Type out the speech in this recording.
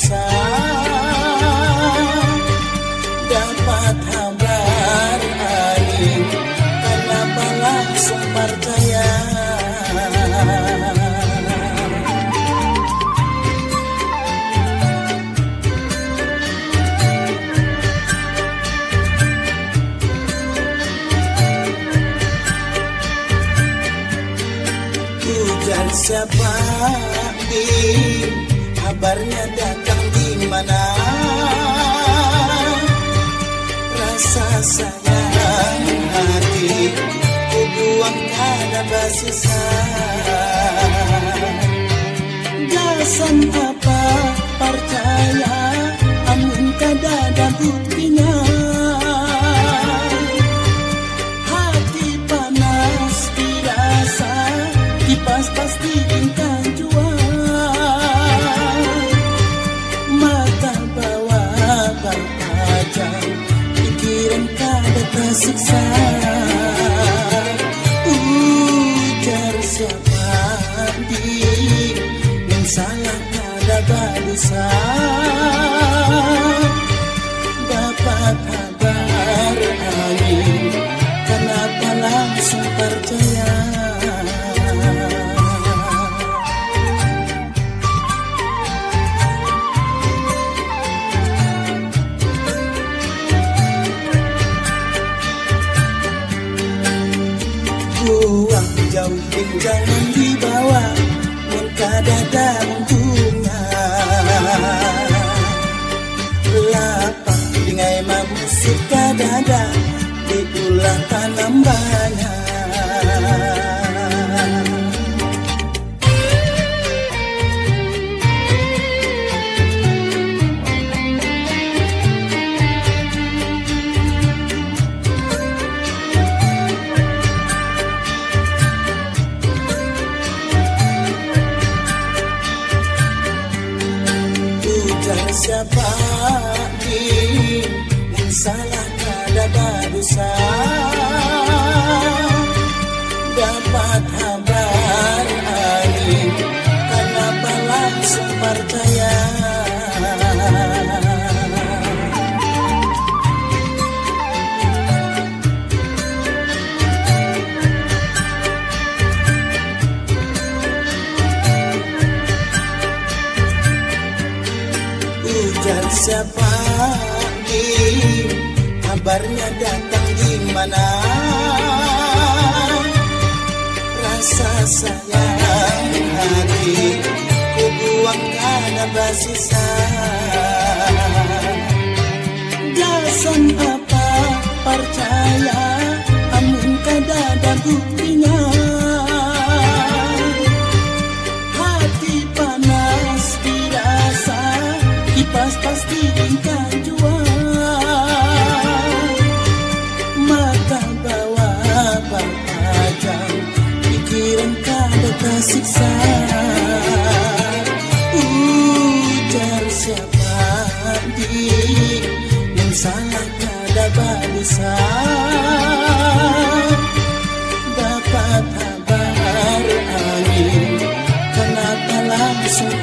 dosa. Dapat kabar ani, kenapa langsung percaya? Ujar siapa di kabarnya datang di mana? Rasa sayang hati ku buang kada bersisa. Gasan apa percaya amun kada ada buktinya. Hati panas dirasa kipas pasti ingkang jua. Mata bawah berpajang, pikiran kada tersiksa. Ujar siapa di yang salah kada berdosa. Dapat kabar angin, kenapa langsung percaya? Buang jauh jangan dibawa, mun kada ada untungnya. Lapang dingai mamusik kada ada, diulah tanam banyak. Siapa yang salah kada berdosa. Dapat kabar angin, kenapa langsung percaya? Ujar siapa di kabarnya datang di mana? Rasa sayang hati ku buang kada bersisa. Gasan apa percaya amun kada ada buktinya. Hati panas dirasa, kipas pasti ingkang jua. Mata bawah berpajang, pikiran kada tersiksa. Ujar siapa di yang salah kada berdosa. Dapat kabar angin, kenapa langsung